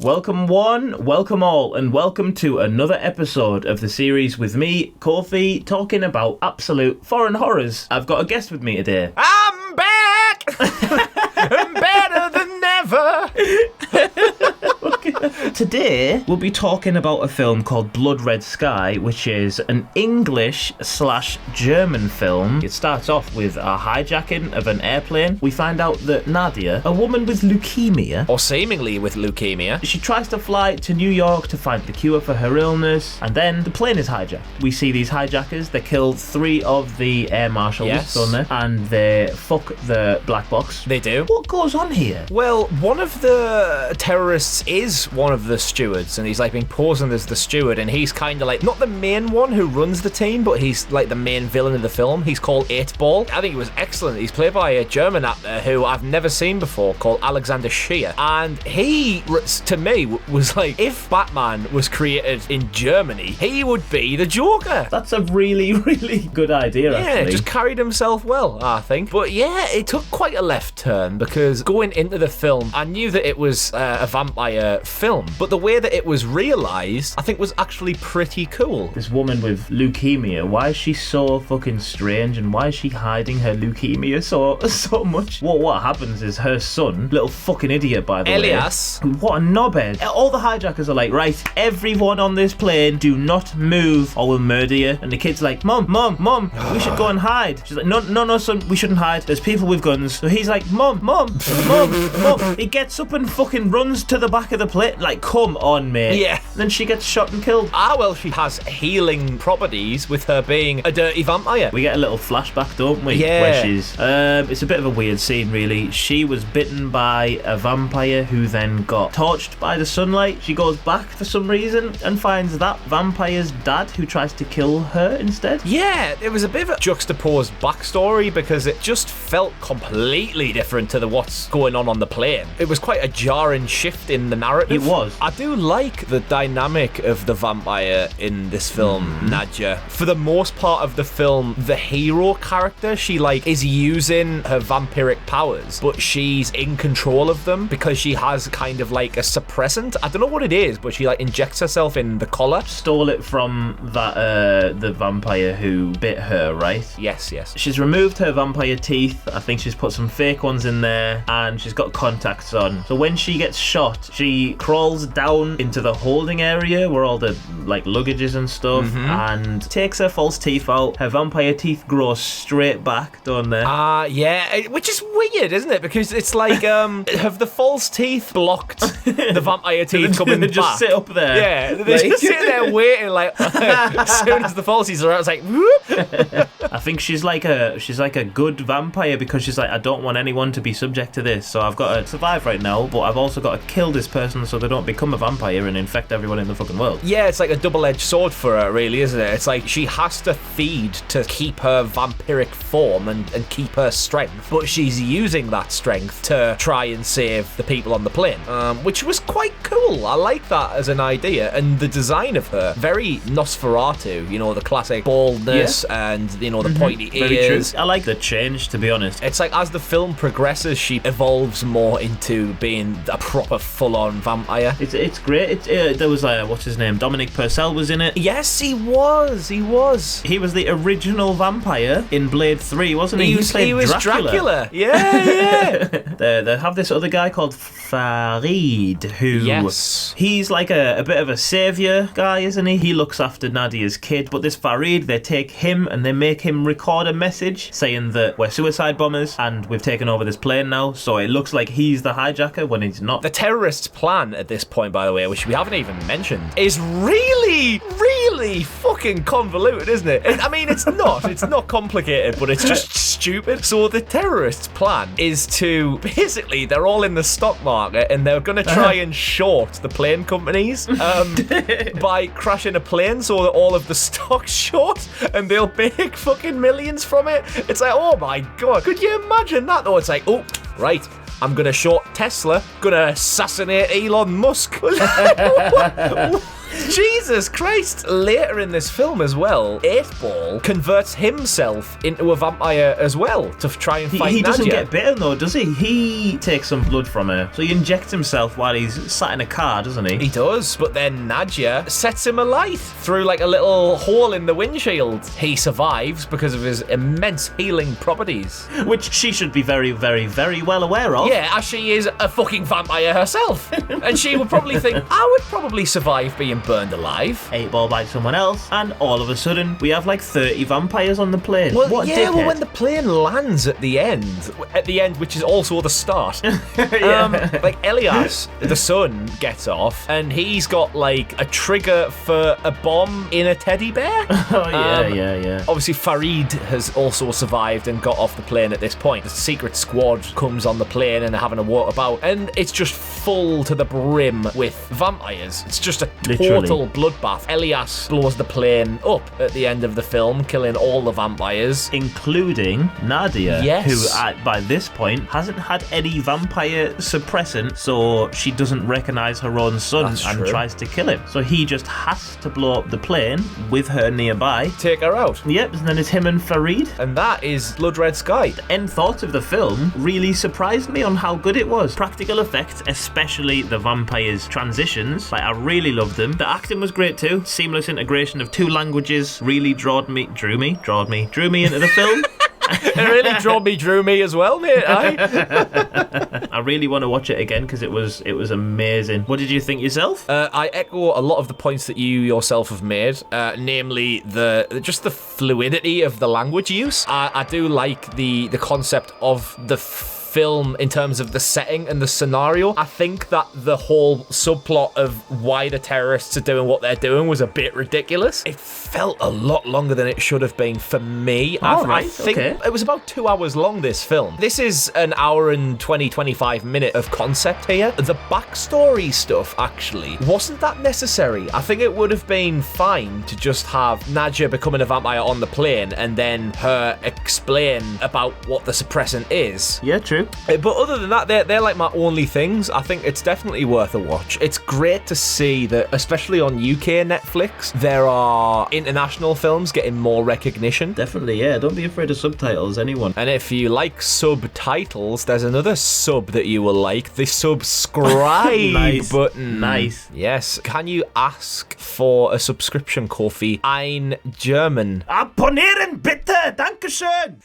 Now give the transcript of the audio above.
Welcome one, welcome all, and welcome to another episode of the series with me, Kofi, talking about absolute foreign horrors. I've got a guest with me today. I'm back! I'm better than ever! Today, we'll be talking about a film called Blood Red Sky, which is an English/German film. It starts off with a hijacking of an airplane. We find out that Nadia, a woman with leukemia, Or seemingly with leukemia. she tries to fly to New York to find the cure for her illness, and then the plane is hijacked. We see these hijackers, they kill 3 of the air marshals, Yes. don't they? And they fuck the black box. They do. What goes on here? Well, one of the terrorists is one of the stewards, and he's like being poisoned as the steward, and he's kind of like not the main one who runs the team, but he's like the main villain of the film. He's called 8-Ball. I think he was excellent. He's played by a German actor who I've never seen before called Alexander Scheer, and he, to me, was like, if Batman was created in Germany, he would be the Joker. That's a really, really good idea, Yeah, actually. just carried himself well, I think. But yeah, it took quite a left turn because going into the film, I knew that it was a vampire film, but the way that it was realised, I think was actually pretty cool. This woman with leukemia, why is she so fucking strange, and why is she hiding her leukemia so much? What happens is her son, little fucking idiot by the Elias. way, what a knobhead. All the hijackers are like, right, everyone on this plane, do not move or we'll murder you. And the kid's like, Mum, we should go and hide. She's like, no, son, we shouldn't hide. There's people with guns. So he's like, Mum. He gets up and fucking runs to the back of the plane. Like, come on, mate. Yeah. And then she gets shot and killed. Well, she has healing properties with her being a dirty vampire. We get a little flashback, don't we? Yeah. Where she's... it's a bit of a weird scene, really. She was bitten by a vampire who then got torched by the sunlight. She goes back for some reason and finds that vampire's dad who tries to kill her instead. Yeah, it was a bit of a juxtaposed backstory because it just felt completely different to what's going on the plane. It was quite a jarring shift in the narrative. It was. I do like the dynamic of the vampire in this film, Nadia. For the most part of the film, the hero character, she like is using her vampiric powers, but she's in control of them because she has kind of like a suppressant. I don't know what it is, but she like injects herself in the collar. Stole it from that the vampire who bit her, right? Yes. She's removed her vampire teeth. I think she's put some fake ones in there, and she's got contacts on. So when she gets shot, she crawls down into the holding area where all the like luggage and stuff, and takes her false teeth out. Her vampire teeth grow straight back, don't they? Yeah, which is weird, isn't it? Because it's like, have the false teeth blocked the vampire teeth coming They back? just sit up there. Yeah, they're Like- just sitting there waiting, like, as soon as the false teeth are out, it's like, whoop. I think she's like a good vampire because she's like, I don't want anyone to be subject to this, so I've got to survive right now, but I've also got to kill this person so they don't become a vampire and infect everyone in the fucking world. Yeah, it's like a double-edged sword for her, really, isn't it? It's like she has to feed to keep her vampiric form and keep her strength, but she's using that strength to try and save the people on the plane, which was quite cool. I like that as an idea, and the design of her, very Nosferatu, you know, the classic baldness and, you know, the pointy ears. I like the change, to be honest. It's like as the film progresses, she evolves more into being a proper full-on vampire. It's great. There was what's his name? Dominic Purcell was in it. Yes, he was. He was the original vampire in Blade 3, wasn't he? He was Dracula. Yeah. They have this other guy called Farid, who he's like a bit of a savior guy, isn't he? He looks after Nadia's kid, but this Farid, they take him and they make him record a message saying that we're suicide bombers and we've taken over this plane now, so it looks like he's the hijacker when he's not. The terrorists' plan at this point, by the way, which we haven't even mentioned, is really fucking convoluted, isn't it? I mean, it's not complicated, but it's just stupid. So the terrorists' plan is to, basically, they're all in the stock market and they're going to try and short the plane companies by crashing a plane so that all of the stock's short and they'll make fucking millions from it. It's like, oh my god, could you imagine that though? It's like, oh, right, I'm gonna short Tesla, gonna assassinate Elon Musk. Jesus Christ. Later in this film as well, 8-Ball converts himself into a vampire as well to try and fight He Nadia. doesn't get bitten though, does he? He takes some blood from her. So he injects himself while he's sat in a car, doesn't he? He does, but then Nadia sets him alight through like a little hole in the windshield. He survives because of his immense healing properties. Which she should be very, very, very well aware of. Yeah, as she is a fucking vampire herself. And she would probably think, I would probably survive being burned alive. 8-Ball by someone else, and all of a sudden we have like 30 vampires on the plane. Well, what a yeah, dickhead. well, when the plane lands at the end, which is also the start, like Elias, the son, gets off, and he's got like a trigger for a bomb in a teddy bear. Oh, yeah. Obviously, Farid has also survived and got off the plane at this point. The secret squad comes on the plane and they're having a walk about, and it's just full to the brim with vampires. It's just a total bloodbath. Elias blows the plane up at the end of the film, killing all the vampires. Including Nadia, Yes. who by this point hasn't had any vampire suppressant, so she doesn't recognize her own son. That's and true. tries to kill him. So he just has to blow up the plane with her nearby. Take her out. Yep, and then it's him and Farid. And that is Blood Red Sky. End thought of the film really surprised me on how good it was. Practical effects, especially the vampires' transitions, like I really loved them. The acting was great too. Seamless integration of two languages really drew me into the film. It really drew me as well, mate. I really want to watch it again because it was amazing. What did you think yourself? I echo a lot of the points that you yourself have made, namely just the fluidity of the language use. I do like the concept of the film in terms of the setting and the scenario. I think that the whole subplot of why the terrorists are doing what they're doing was a bit ridiculous. It felt a lot longer than it should have been for me. I think it was about 2 hours long, this film. This is an hour and 25 minutes of concept here. The backstory stuff actually wasn't that necessary. I think it would have been fine to just have Nadia becoming a vampire on the plane and then her explain about what the suppressant is. Yeah, true. But other than that, they're like my only things. I think it's definitely worth a watch. It's great to see that, especially on UK Netflix, there are international films getting more recognition. Definitely, yeah. Don't be afraid of subtitles, anyone. And if you like subtitles, there's another sub that you will like, the subscribe button. Nice. Yes. Can you ask for a subscription, Kofi? Ein German. Abonnieren bitte! Dankeschön!